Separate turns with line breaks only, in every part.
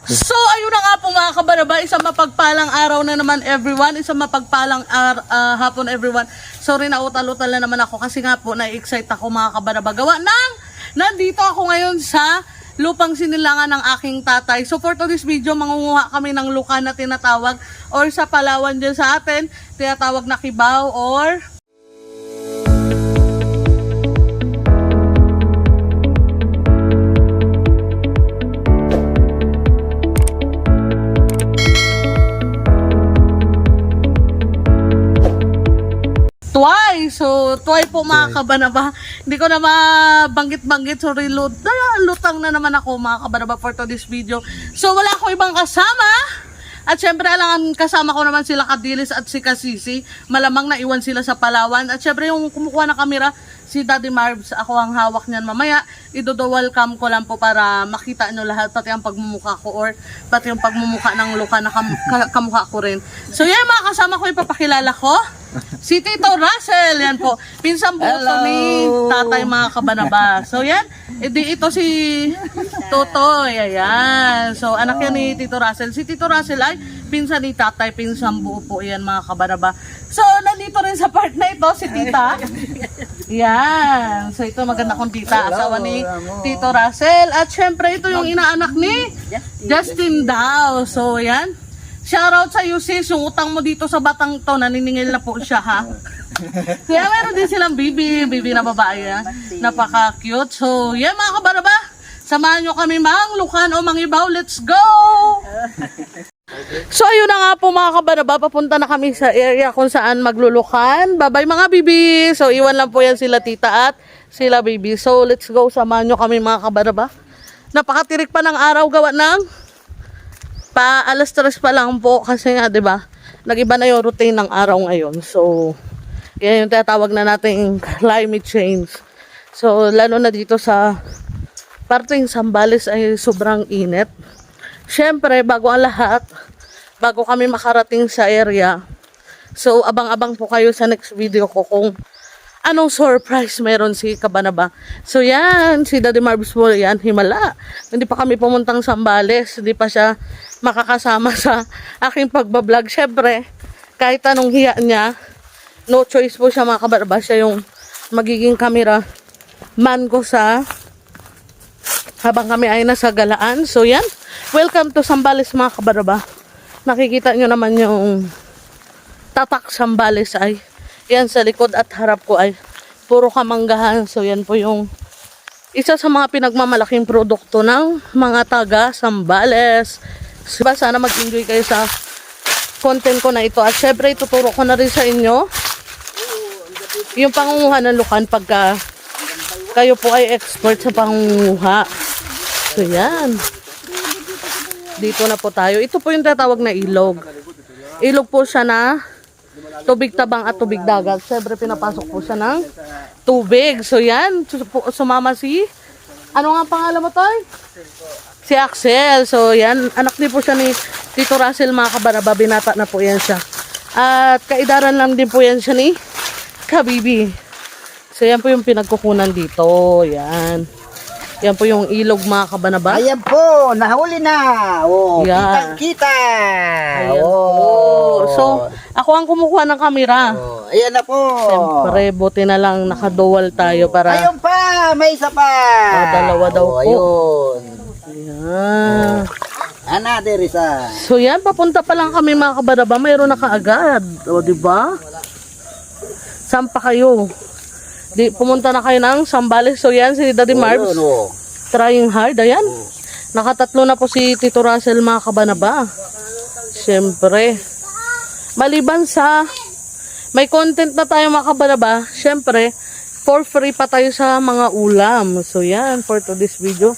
So, ayun na nga po mga kabaraba, isang mapagpalang araw na naman everyone, isang mapagpalang hapon everyone. Sorry na utal-utal na naman ako kasi nga po na-excite ako mga kabaraba. Gawa ng, nandito ako ngayon sa lupang sinilangan ng aking tatay. So for today's video, mangunguha kami ng luka na tinatawag or sa Palawan dyan sa atin, tinatawag na kibaw or Tuway. So, tuway po mga kabanaba. Hindi ko na mabanggit-banggit. Sorry, lutang na naman ako mga kabanaba for today's video. So, wala ako ibang kasama. At syempre, alangan kasama ko naman sila Kadilis at si Kasisi. Malamang na iwan sila sa Palawan. At syempre, yung kumukuha ng kamera, si Daddy Marbs, ako ang hawak niyan mamaya. Ido-dual cam ko lang po para makita nyo lahat, pati ang pagmumukha ko or pati yung pagmumukha ng luka na kamukha ko rin. So yan mga kasama ko, ipapakilala ko. Si Tito Russell, yan po. Pinsang buto ni tatay mga kabanaba. So yan, ito si Totoy, ayan. So anak yan ni Tito Russell. Si Tito Russell ay pinsan ni tatay, pinsang buo po yan mga kabanaba. So nandito rin sa part na ito si Tita. Yan. So ito maganda kong tita, asawa ni Tito Russell. At syempre ito yung inaanak ni Justin Daw. So yan. Shoutout sa iyo sis, yung utang mo dito sa batang to, naniningil na po siya ha. Kaya meron din silang baby na babae ha. Napaka-cute. So yan mga kabaraba, samahan nyo kami manglukan o mangibaw. Let's go! So ayun na nga po mga kabaraba, papunta na kami sa area kung saan maglulukan. Bye-bye mga baby! So iwan lang po yan sila tita at sila baby. So let's go, samahan nyo kami mga kabaraba. Napakatirik pa ng araw, gawa ng alas 3 pa lang po kasi nga 'di ba? Nag-iba na yung routine ng araw ngayon. So yan yung tinatawag na nating climate change. So lalo na dito sa parting Zambales ay sobrang init. Syempre, bago ang lahat, bago kami makarating sa area, so abang-abang po kayo sa next video ko kung anong surprise meron si Kabanaba. So yan, si Daddy Marbs po yan, himala. Hindi pa kami pumuntang Zambales, hindi pa siya makakasama sa aking pagbablog. Syempre, kahit anong hiya niya, no choice po siya mga Kabanaba. Siya yung magiging camera man ko sa habang kami ay nasa galaan. So yan, welcome to Zambales mga Kabanaba. Nakikita nyo naman yung tatak Zambales ay yan sa likod at harap ko ay puro kamanggahan. So yan po yung isa sa mga pinagmamalaking produkto ng mga taga Zambales. Diba, sana mag-enjoy kayo sa content ko na ito. At syempre ituturo ko na rin sa inyo yung pangunguha ng lukan pagka kayo po ay expert sa pangunguha. So yan. Dito na po tayo. Ito po yung tatawag na ilog. Ilog po siya na tubig tabang at tubig dagat. Siyempre pinapasok po siya ng tubig. So yan, sumama si, ano nga pangalan mo Toy? Si Axel. So yan, anak din po siya ni Tito Russell mga Kabanaba. Binata na po yan siya. At kaidaran lang din po yan siya ni Kabibi. So yan po yung pinagkukunan dito. Yan. Yan po yung ilog mga Kabanaba.
Ayan po, nahuli na. Oh,
Yan.
kitang-kita.
Ayan po. So, ako ang kumukuha ng kamera.
Oh, ayan na po.
Siyempre, buti na lang nakadual tayo para
Ayun pa, may isa pa.
dalawa daw po.
Ayun.
Ayan.
Another isa.
So yan, papunta pa lang kami mga Kabanaba, mayroon na kaagad. O, diba? Saan pa kayo? Pumunta na kayo ng Zambales. So yan, si Daddy Marbs. Trying hard. Ayan. Nakatatlo na po si Tito Russell mga Kabanaba. Siyempre. Maliban sa may content na tayo mga Kabanaba, siyempre, for free pa tayo sa mga ulam. So yan, for today's video,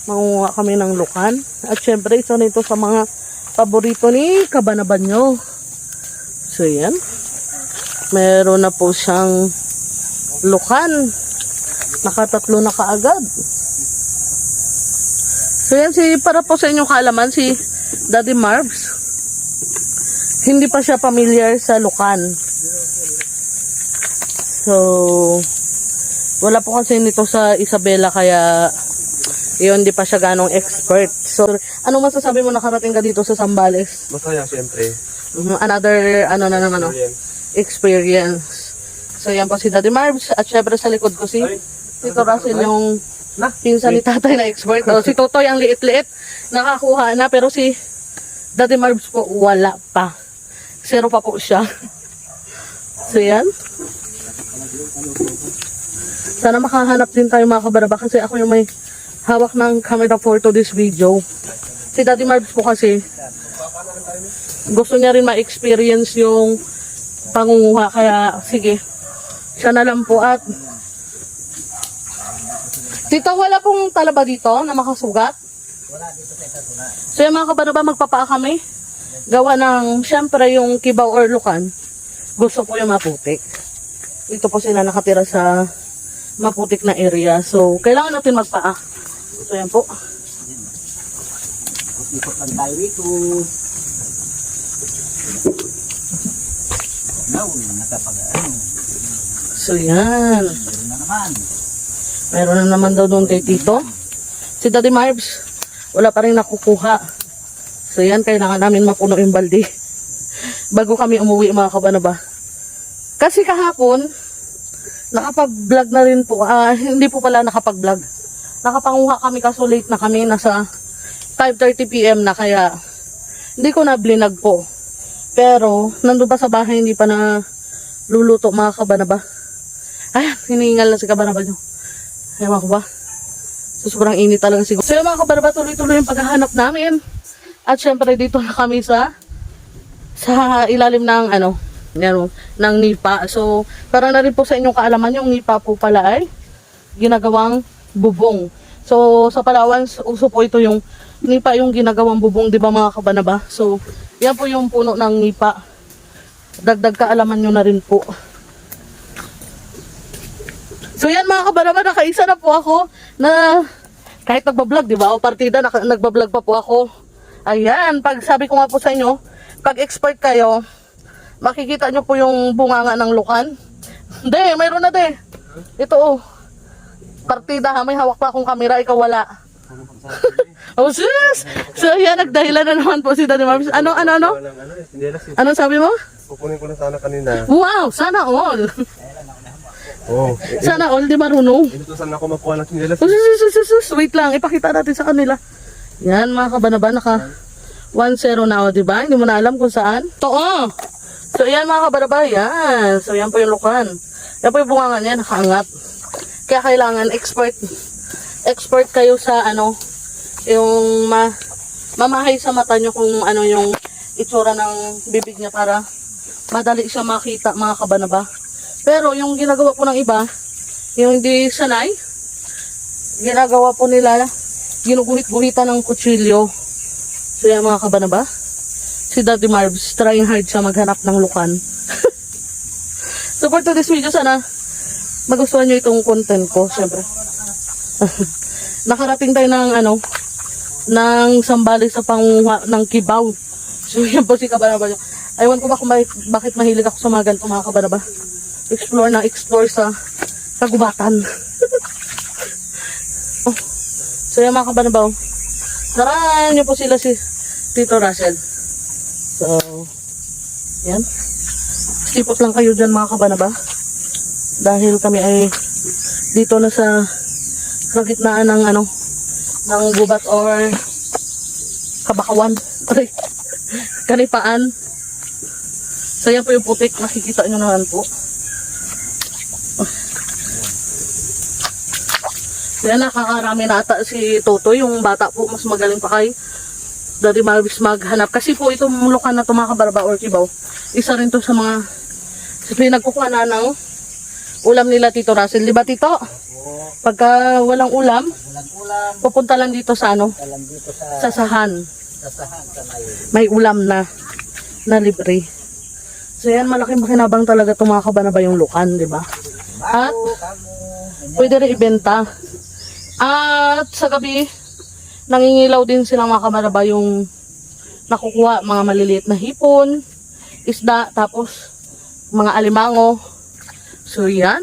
mangunguha kami ng lukan. At siyempre, isa na ito sa mga paborito ni Kabanaba nyo. So yan. Meron na po siyang lukan. Nakatatlo na kaagad. So yan, para po sa inyong kaalaman, si Daddy Marbs, hindi pa siya familiar sa lukan. So wala po kasi nito sa Isabela, kaya Yun, di pa siya ganong expert. So, ano masasabi mo nakarating ka dito sa Zambales?
Masaya, siyempre.
Another, ano na naman, experience. So, yan po si Daddy Marbs. At syempre sa likod ko si Tito Russell, yung pinsan ni tatay na expert. O, si Totoy ang liit-liit. Nakakuha na, pero si Daddy Marbs po, wala pa. 0 pa po siya. So, yan. Sana makahanap din tayo mga kabaraba kasi ako yung may hawak ng camera for to this video. Si Daddy Marbs po kasi gusto niya rin ma-experience yung pangunguha. Kaya sige, siya na lang po. At Tito, wala pong talaba dito na makasugat? So yung mga kabaraba, magpapaa kami. Gawa ng, syempre yung kibaw or lukan, gusto po yung maputik. Ito po sila nakatira sa maputik na area. So, kailangan natin magpaa. So, yan po.
Ikot lang tayo rito.
So, yan.
Meron na naman.
Meron na naman daw doon kay Tito. Si Daddy Marbs, wala pa rin nakukuha. So, yan. Kailangan namin mapuno yung balde. Bago kami umuwi, mga kabanaba. Kasi kahapon, nakapag-vlog na rin po. Hindi po pala nakapag-vlog. Nakapanguha kami kaso late na kami. Nasa 5:30 PM na kaya hindi ko na blinag po. Pero, nandun pa sa bahay, hindi pa na luluto mga kabanaba. Ayan, hinihingal na si kabanaba nyo. Ewan ko ba? So, sobrang init talaga siguro. So, yung mga kabanaba, tuloy-tuloy yung paghahanap namin. At syempre, dito na kami sa ilalim ng yan, ng nipa. So, para na rin po sa inyong kaalaman, yung nipa po pala ay ginagawang bubong. So, sa Palawan, uso po ito yung nipa, yung ginagawang bubong, di ba mga kabanaba? So, yan po yung puno ng nipa. Dagdag kaalaman nyo na rin po. So, yan mga kabanaba, nakaisa na po ako na kahit nagbablog, di ba? O partida, nagbablog pa po ako. Ayan, pag sabi ko nga po sa inyo, pag expert kayo, makikita nyo po yung bunganga ng lukan. Hindi, mayroon na de. Ito oh. Partida ha, may hawak pa akong kamera, ikaw wala. Oh sis! So yan, nagdahilan na naman po si Daddy Marbs. Ano? Anong sabi mo?
Kukunin ko na sana kanina.
Wow, sana all.
Oh.
Sana all, di marunong.
Ito sana ako makuha ng chinelas.
Oh, sus, wait lang, ipakita natin sa kanila. Yan mga kabanaba, naka 1-0 na o, diba? Hindi mo na alam kung saan. Ito oh! So, yan mga kabaraba, yan. So, yan po yung lukan. Yan po yung bungangan niya, nakaangat. Kaya kailangan expert kayo sa yung mamahay sa mata nyo kung ano yung itsura ng bibig niya para madali siya makita mga kabanaba. Pero yung ginagawa po ng iba, yung hindi sanay, ginagawa po nila, ginuguhit-guhitan ng kutsilyo. So, yan mga kabanaba. Si Daddy Marbs, trying hard siya maghanap ng lukan. So for today's video, sana magustuhan nyo itong content ko, syempre. Nakarating tayo ng ng Zambales sa panguha ng kibaw. So yan po si kabanaba. Aywan ko ba kung bakit mahilig ako sa mga ganito mga kabanaba. Explore sa kagubatan. Oh. So yan mga kabanaba. Tarahan nyo po sila si Tito Russell. So, yan. Sipot lang kayo dyan mga kabanaba. Dahil kami ay dito na sa gitnaan ng ng gubat or kabakawan. Kanipaan. So, yan po yung putik. Makikita nyo naman po. Yan, nakakarami na ata si Toto. Yung bata po, mas magaling pa kay Daddy Marbs maghanap. Kasi po itong lukan na ito mga kabaraba or kibaw, isa rin to sa mga pinagkukuha na ng ulam nila Tito Russell. Diba Tito? Pagka walang ulam, pupunta lang dito sa sa sahan. May ulam na libre. So yan, malaking makinabang talaga itong mga kabanaba yung lukan, diba? At pwede rin ibenta. At sa gabi, nangingilaw din silang mga kabaraba yung nakukuha, mga maliliit na hipon, isda, tapos mga alimango. So yan.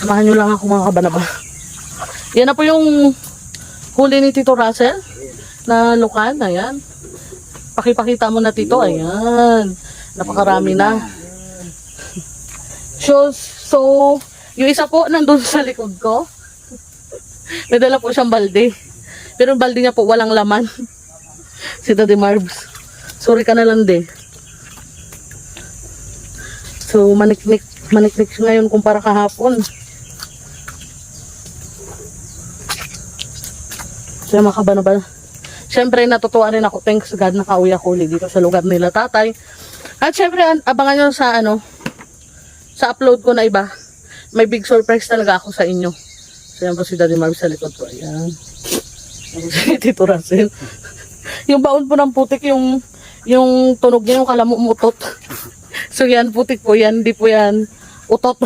Samahan nyo lang ako mga kabanaba. Yan na po yung huli ni Tito Russell na lukan. Ayan. Pakipakita mo na Tito. Ayan. Napakarami na. So, yung isa po nandun sa likod ko. May dala po siyang balde. Pero yung balde niya po walang laman. Si Daddy Marbs. Sorry ka na lang din. So, maniknik ngayon kumpara kahapon. So, mga kabanaba. Siyempre, natutuwa rin ako. Thanks God, nakauwi ako ulit dito sa lugar nila tatay. At siyempre, abangan nyo sa sa upload ko na iba. May big surprise talaga ako sa inyo. So, yan po si Daddy Marv sa likod ko. Ayan. Yan po si Tito Russell. Yung baon po ng putik, yung tunog niya, yung kalamumutot. So, yan, putik po yan. Hindi po yan utot.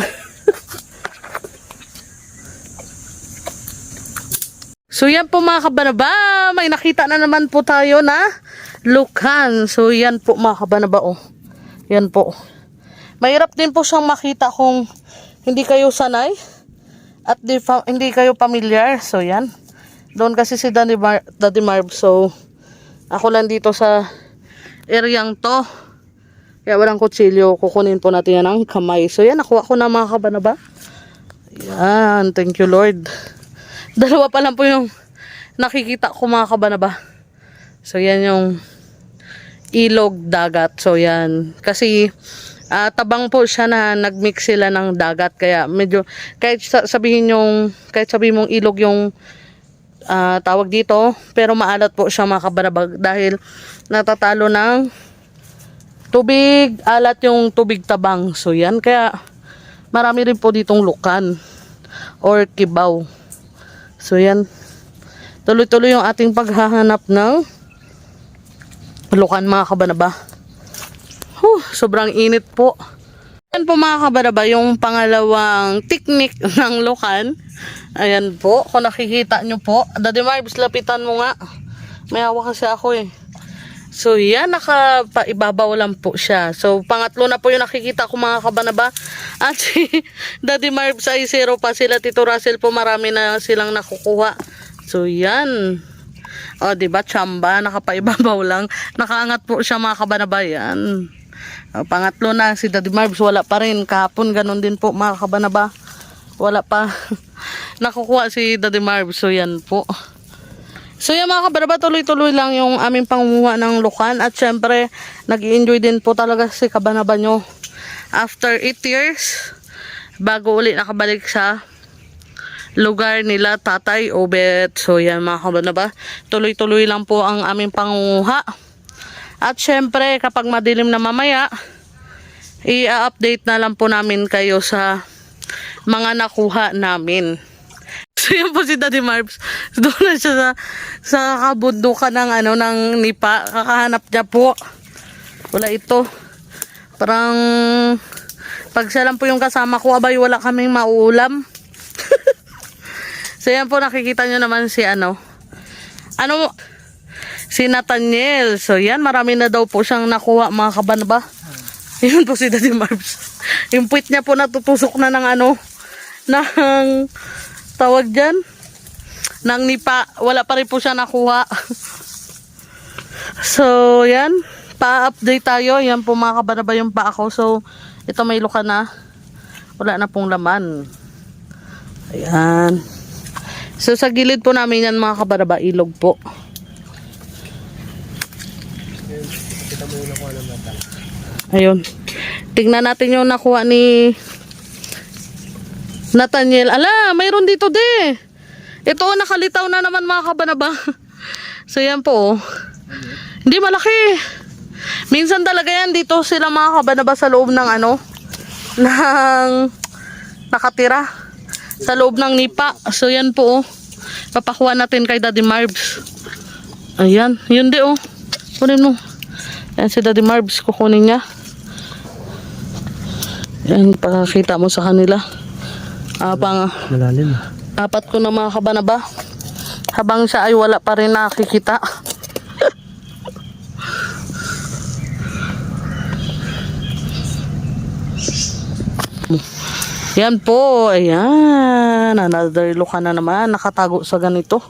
So, yan po mga kabanaba. May nakita na naman po tayo na lukan. So, yan po mga kabanaba. Oh. Yan po. Mahirap din po siyang makita kung hindi kayo sanay at hindi kayo familiar. So, yan. Doon kasi si Daddy Marv. So, ako lang dito sa areang to. Kaya walang kutsilyo. Kukunin po natin yan ng kamay. So, yan. Nakuha ko na mga kabanaba. Yan. Thank you, Lord. Dalawa pa lang po yung nakikita ko mga kabanaba. So, yan yung ilog dagat. So, yan. Kasi, tabang po siya na nagmix sila ng dagat. Kaya, medyo, kahit sabihin mong ilog yung tawag dito, pero maalat po siya mga kabanaba. Dahil, natatalo ng tubig, alat yung tubig tabang. So, yan. Kaya, marami rin po ditong lukan or kibaw. So, yan. Tuloy-tuloy yung ating paghahanap ng lukan mga kabanaba. Sobrang init po. Yan po mga kabanaba, yung pangalawang technique ng lukan. Ayan po, kung nakikita nyo po. Daddy Marbs, lapitan mo nga. May hawak kasi ako eh. So, yan, nakapaibabaw lang po siya. So, pangatlo na po yung nakikita ko mga kabanaba. At si Daddy Marbs ay zero pa sila. Tito Russell po, marami na silang nakukuha. So, yan. O, diba, tsamba, nakapaibabaw lang. Nakaangat po siya mga kabanaba. Yan. O, pangatlo na, si Daddy Marbs, wala pa rin. Kahapon, ganun din po mga kabanaba. Wala pa. Nakukuha si Daddy Marbs. So, yan po. So yan mga kabanaba, tuloy-tuloy lang yung aming pangunguha ng lukan. At syempre, nag-i-enjoy din po talaga si kabanaba nyo. After 8 years, bago ulit nakabalik sa lugar nila Tatay Obet. So yan mga kabanaba, tuloy-tuloy lang po ang aming pangunguha. At syempre, kapag madilim na mamaya, i-update na lang po namin kayo sa mga nakuha namin. So yan po si Daddy Marbs. Doon na siya sa kabundukan ng nipa. Kakahanap niya po. Wala ito. Parang pag siya lang po yung kasama ko, abay wala kaming mauulam. So yan po, nakikita nyo naman si si Nathaniel. So yan, marami na daw po siyang nakuha mga kabanaba. Yan po si Daddy Marbs. Yung puwit niya po natutusok na ng tawag dyan ng nipa. Wala pa rin po siya nakuha. So yan, pa-update tayo. Yan po mga kabanaba yung pa ako. So ito may luka na, wala na pong laman. Ayan. So sa gilid po namin yan mga kabanaba, ilog po. Ayun, tignan natin yung nakuha ni Nathaniel. Ala, mayroon dito de. Ito, nakalitaw na naman mga kabanaba. So yan po. Hindi malaki. Minsan talaga yan dito sila mga kabanaba sa loob ng nakatira. Sa loob ng nipa. So yan po. Papakuha natin kay Daddy Marbs. Ayan, yun de oh. Kunin mo. Yan si Daddy Marbs, kukunin niya. Yan, pakakita mo sa kanila.
Malalim.
Apat ko na mga kabanaba. Habang siya ay wala pa rin nakikita. Yan po, ayan. Another lukan na naman. Nakatago sa ganito.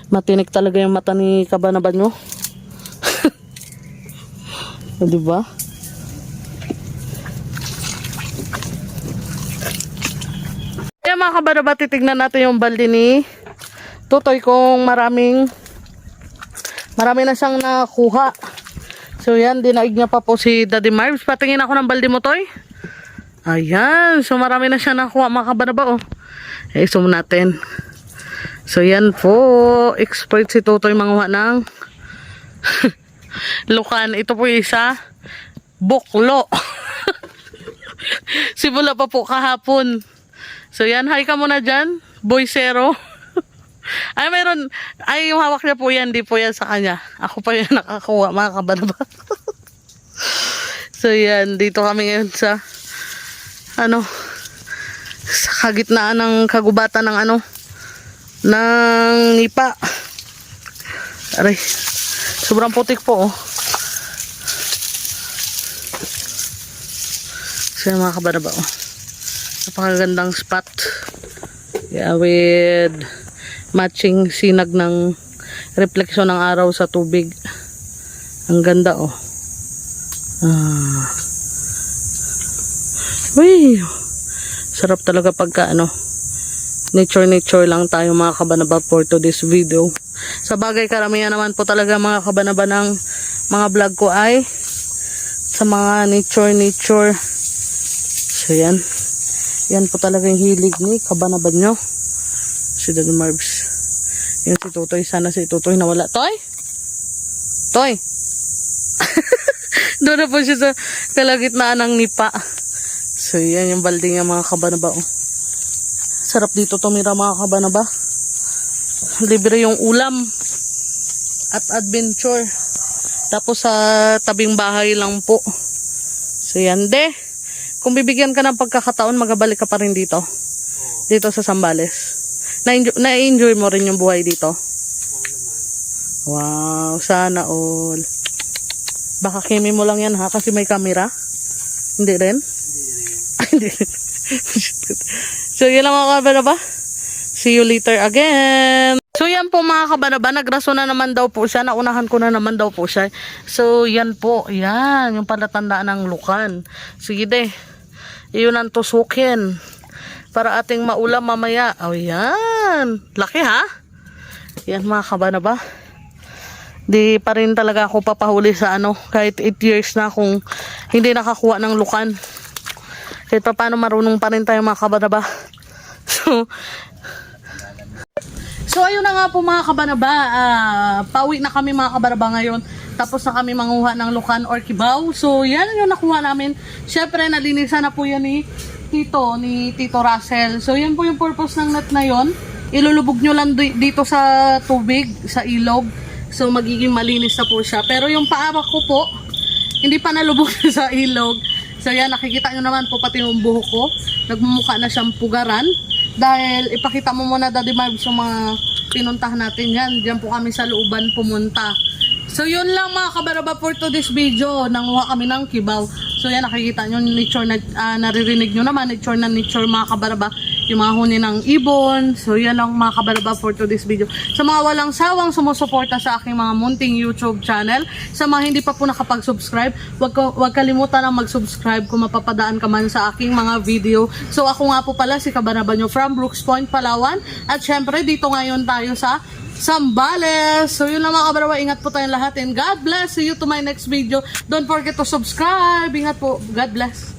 Matinik talaga yung mata ni Kabanabanyo. O, diba? Ayan mga kabanaba, titignan natin yung balde ni Tutoy kung marami na siyang nakuha. So yan, dinaig niya pa po si Daddy Marvs. Patingin ako ng balde mo, Toy. Ayan, so marami na siya nakuha mga kabanaba, oh. I-zoom natin. So yan po, expert si Tutoy manguha ng lukan. Ito po yung isa, buklo. Simula pa po kahapon. So yan, hi ka muna dyan, Boy Zero. Ay, meron, ay yung hawak niya po yan, di po yan sa kanya. Ako pa yan nakakuha mga kabanaba. So yan, dito kami ngayon sa sa kagitnaan ng kagubatan ng ng nipa. Aray, sobrang putik po, oh. So yan mga kabanaba, oh. Napakagandang spot. Yeah, with matching sinag ng refleksyon ng araw sa tubig. Ang ganda, oh. Uy, sarap talaga pagka nature lang tayo mga kabanaba for today's video. Sa bagay, karamihan naman po talaga mga kabanaba ng mga vlog ko ay sa mga nature. So yan po talaga yung hilig ni Kabanabanyo, si Daddy Marvs. Yun si Tutoy, sana si Tutoy nawala. Toy? Doon na po siya sa kalagitnaan ng nipa. So yan yung balde niya mga kabanaba, oh. Sarap dito tumira mga kabanaba. Libre yung ulam at adventure. Tapos sa tabing bahay lang po. So yan, kung bibigyan ka ng pagkakataon, magabalik ka pa rin dito. Dito sa Zambales. Na-enjoy mo rin yung buhay dito. Wow, sana all. Baka kimi mo lang yan, ha, kasi may camera. Hindi rin? Hindi rin. So yun lang mga kabanaba. See you later again. So yan po mga kabanaba, nagraso na naman daw po siya. Naunahan ko na naman daw po siya. So yan po, yan yung palatandaan ng lukan. Sige iyon ang tusukin para ating maulam mamaya. Oh yan, laki ha. Yan mga kabanaba. Di pa rin talaga ako papahuli sa kahit 8 years na kung hindi nakakuha ng lukan. Kahit pa paano marunong pa rin tayo mga kabanaba. So ayun na nga po mga kabanaba, pauwi na kami mga kabanaba ngayon. Tapos na kami manguha ng lukan or kibaw. So yan yung nakuha namin. Syempre nalinisan na po yan ni Tito Russell. So yan po yung purpose ng net na yon. Ilulubog nyo lang dito sa tubig, sa ilog. So magiging malinis na po siya. Pero yung paamak ko po, hindi pa nalubog sa ilog. So yan, nakikita nyo naman po pati yung buhok ko. Nagmumukha na siyang pugaran. Dahil ipakita mo muna Daddy Marvs yung mga pinuntahan natin yan. Diyan po kami sa looban pumunta. So yun lang mga kabaraba for today's video. Nanguha kami ng kibaw. So yan, nakikita nyo nature na, naririnig nyo naman nature mga kabaraba. Yung mga huni ng ibon. So yan lang mga kabaraba for today's video. Sa mga walang sawang sumusuporta sa aking mga munting YouTube channel, sa mga hindi pa po nakapag-subscribe, wag kalimutan na mag-subscribe kung mapapadaan ka man sa aking mga video. So ako nga po pala si Kabanabanyo from Brooks Point, Palawan. At syempre dito ngayon tayo sa Zambales. So yun lang mga kabaraba, ingat po tayong lahat and God bless. See you to my next video. Don't forget to subscribe. Ingat po. God bless.